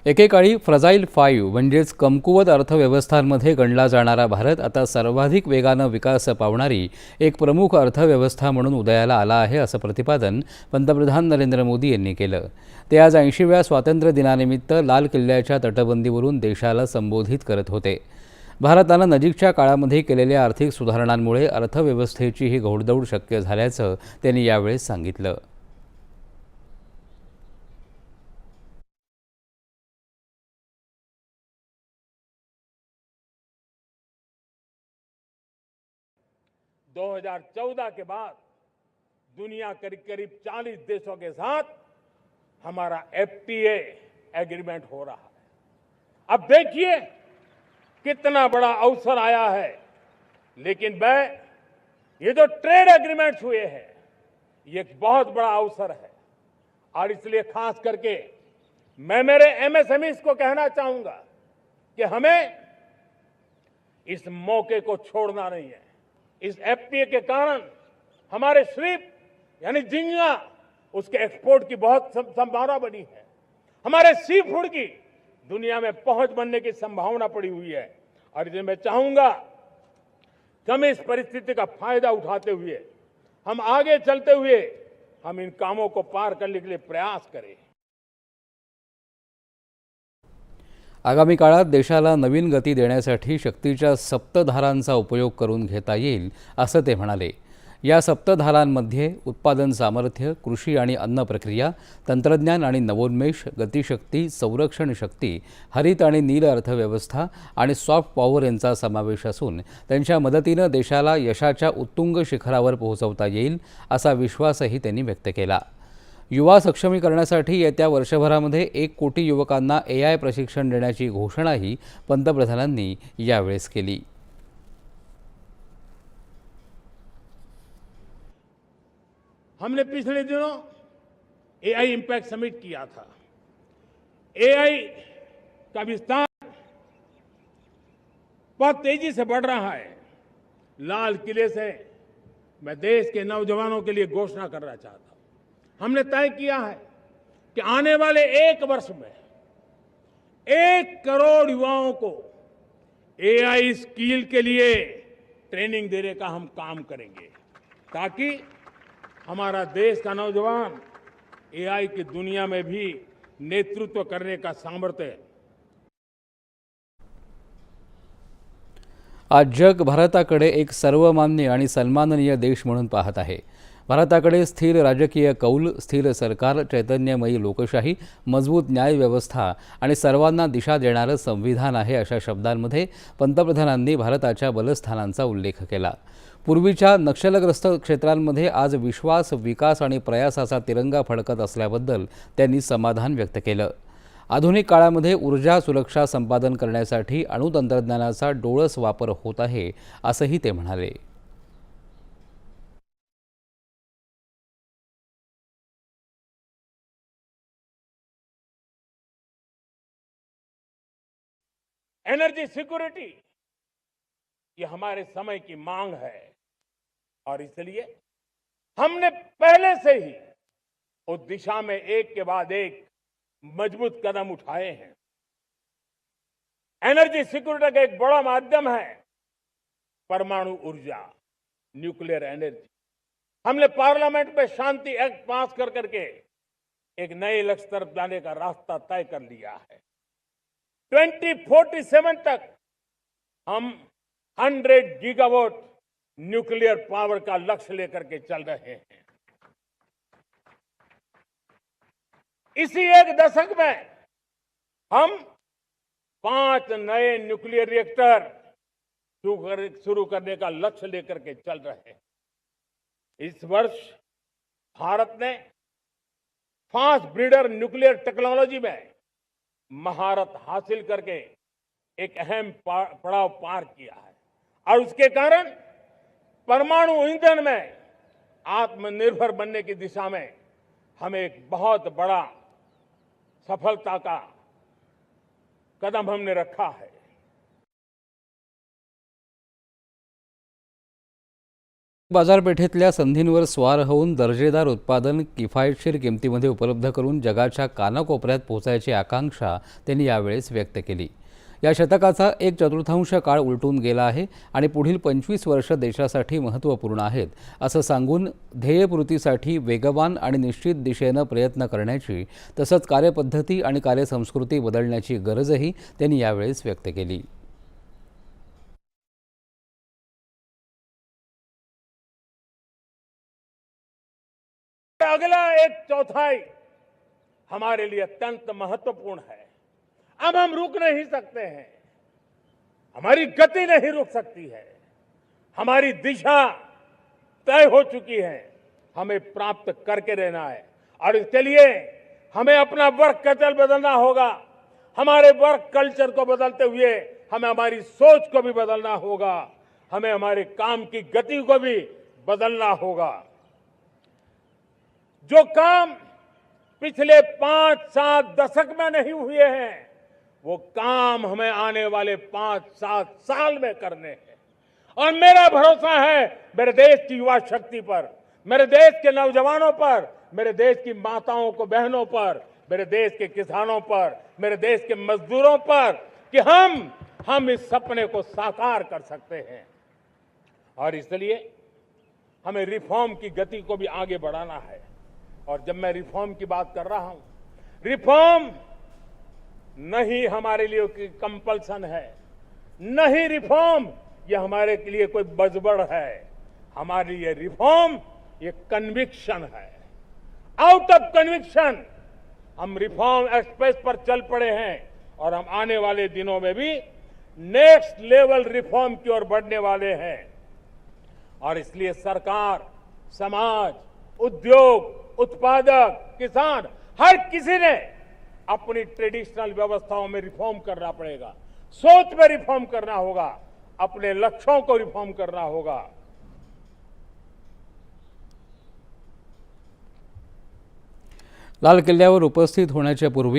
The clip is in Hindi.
एकेकाळी फ्रजाईल 5 म्हणजेच कमकुवत अर्थव्यवस्थांमध्ये गणला जाणारा भारत आता सर्वाधिक वेगानं विकास पावणारी एक प्रमुख अर्थव्यवस्था म्हणून उदयाला आला आहे, असं प्रतिपादन पंतप्रधान नरेंद्र मोदी यांनी केलं. ते आज 80व्या स्वातंत्र्य दिनानिमित्त लाल किल्ल्याच्या तटबंदीवरून देशाला संबोधित करत होते. भारतानं नजीकच्या काळामध्ये केलेल्या आर्थिक सुधारणांमुळे अर्थव्यवस्थेची ही घोडदौड शक्य झाल्याचं त्यांनी यावेळी सांगितलं. दो 2014 के बाद दुनिया करीब करीब 40 देशों के साथ हमारा एफटीए एग्रीमेंट हो रहा है। अब देखिए कितना बड़ा अवसर आया है। लेकिन ये जो ट्रेड एग्रीमेंट्स हुए हैं, ये एक बहुत बड़ा अवसर है और इसलिए खास करके मैं मेरे एमएसएमईज को कहना चाहूंगा कि हमें इस मौके को छोड़ना नहीं है। इस एफटीए के कारण हमारे स्लिप यानी झींगा उसके एक्सपोर्ट की बहुत संभावना बनी है। हमारे सी फूड की दुनिया में पहुंच बनने की संभावना पड़ी हुई है और इसलिए मैं चाहूंगा कि हम इस परिस्थिति का फायदा उठाते हुए हम आगे चलते हुए हम इन कामों को पार करने के लिए प्रयास करें। आगामी काळात देशाला नवीन गती देण्यासाठी शक्तीच्या सप्तधारांचा उपयोग करून घेता येईल, असं ते म्हणाले. या सप्तधारांमध्ये उत्पादन सामर्थ्य, कृषी आणि अन्न प्रक्रिया, तंत्रज्ञान आणि नवोन्मेष, गतिशक्ती, संरक्षण शक्ती, हरित आणि नील अर्थव्यवस्था आणि सॉफ्ट पॉवर यांचा समावेश असून त्यांच्या मदतीनं देशाला यशाच्या उत्तुंग शिखरावर पोहोचवता येईल, असा विश्वासही त्यांनी व्यक्त केला. युवा सक्षमीकरणासाठी येत्या वर्षभरामध्ये 1 कोटी युवकांना AI प्रशिक्षण देण्याची घोषणाही पंतप्रधानांनी यावेळेस केली. हमने पिछले दिनों AI इम्पैक्ट समिट किया था। AI का विस्तार बहुत तेजी से बढ़ रहा है। लाल किले से मैं देश के नौजवानों के लिए घोषणा करना चाहता हूं। हमने तय किया है कि आने वाले 1 वर्ष में 1 करोड़ युवाओं को AI स्किल के लिए ट्रेनिंग देने का हम काम करेंगे ताकि हमारा देश का नौजवान AI की दुनिया में भी नेतृत्व करने का सामर्थ्य। आज जग भारताकडे एक सर्वमान्य आणि सन्माननीय देश म्हणून पाहत आहे. भारताकडे स्थिर राजकीय कौल, स्थिर सरकार, चैतन्यमयी लोकशाही, मजबूत न्यायव्यवस्था आणि सर्वांना दिशा देणारं संविधान आहे, अशा शब्दांमध्ये पंतप्रधानांनी भारताच्या बलस्थानांचा उल्लेख केला. पूर्वीच्या नक्षलग्रस्त क्षेत्रांमध्ये आज विश्वास, विकास आणि प्रयासाचा तिरंगा फडकत असल्याबद्दल त्यांनी समाधान व्यक्त केलं. आधुनिक काळामध्ये ऊर्जा सुरक्षा संपादन करण्यासाठी अणुतंत्रज्ञानाचा डोळस वापर होत आहे, असंही ते म्हणाले. एनर्जी सिक्योरिटी ये हमारे समय की मांग है और इसलिए हमने पहले से ही उस दिशा में एक के बाद एक मजबूत कदम उठाए हैं। एनर्जी सिक्योरिटी का एक बड़ा माध्यम है परमाणु ऊर्जा, न्यूक्लियर एनर्जी। हमने पार्लियामेंट में शांति एक्ट पास कर करके एक नए लक्ष्य तरफ जाने का रास्ता तय कर लिया है। 2047 तक हम 100 गीगावाट न्यूक्लियर पावर का लक्ष्य लेकर के चल रहे हैं। इसी 1 दशक में हम 5 नए न्यूक्लियर रिएक्टर शुरू करने का लक्ष्य लेकर के चल रहे हैं। इस वर्ष भारत ने फास्ट ब्रीडर न्यूक्लियर टेक्नोलॉजी में महारत हासिल करके एक अहम पड़ाव पार किया है और उसके कारण परमाणु ईंधन में आत्मनिर्भर बनने की दिशा में हमें एक बहुत बड़ा सफलता का कदम हमने रखा है। बाजारपेठेतल्या संधींवर स्वार होऊन दर्जेदार उत्पादन किफायतशीर किमतीमध्ये उपलब्ध करून जगाच्या कानाकोपऱ्यात पोहोचायची आकांक्षा त्यांनी यावेळेस व्यक्त केली. या शतकाचा 1/4 काळ उलटून गेला आहे आणि पुढील 25 वर्ष देशासाठी महत्त्वपूर्ण आहेत असं सांगून ध्येयपूर्तीसाठी वेगवान आणि निश्चित दिशेनं प्रयत्न करण्याची तसंच कार्यपद्धती आणि कार्यसंस्कृती बदलण्याची गरजही त्यांनी यावेळेस व्यक्त केली. अगला 1/4 हमारे लिए अत्यंत महत्वपूर्ण है. अब हम रुक नहीं सकते हैं, हमारी गति नहीं रुक सकती है, हमारी दिशा तय हो चुकी है, हमें प्राप्त करके रहना है. और इसके लिए हमें अपना वर्क कल्चर बदलना होगा. हमारे वर्क कल्चर को बदलते हुए हमें हमारी सोच को भी बदलना होगा, हमें हमारे काम की गति को भी बदलना होगा. जो काम पिछले 5-7 दशक में नहीं हुए हैं, वो काम हमें आने वाले 5-7 साल में करने हैं. और मेरा भरोसा है मेरे देश की युवा शक्ति पर, मेरे देश के नौजवानों पर, मेरे देश की माताओं को बहनों पर, मेरे देश के किसानों पर, मेरे देश के मजदूरों पर कि हम इस सपने को साकार कर सकते हैं. और इसलिए हमें रिफॉर्म की गति को भी आगे बढ़ाना है. और जब मैं रिफॉर्म की बात कर रहा हूं, रिफॉर्म नहीं हमारे लिए कोई कंपल्सन है, नहीं रिफॉर्म ये हमारे के लिए कोई बजबड़ है. हमारे लिए रिफॉर्म ये कन्विक्शन है. आउट ऑफ कन्विक्शन हम रिफॉर्म एक्सप्रेस पर चल पड़े हैं और हम आने वाले दिनों में भी नेक्स्ट लेवल रिफॉर्म की ओर बढ़ने वाले हैं. और इसलिए सरकार, समाज, उद्योग, उत्पादक, किसान, हर किसी ने अपनी ट्रेडिशनल व्यवस्थाओं में रिफॉर्म करना पड़ेगा, सोच में रिफॉर्म करना होगा, अपने लक्ष्यों को रिफॉर्म करना होगा. लाल किल्ल्यावर उपस्थित होण्याच्या पूर्वी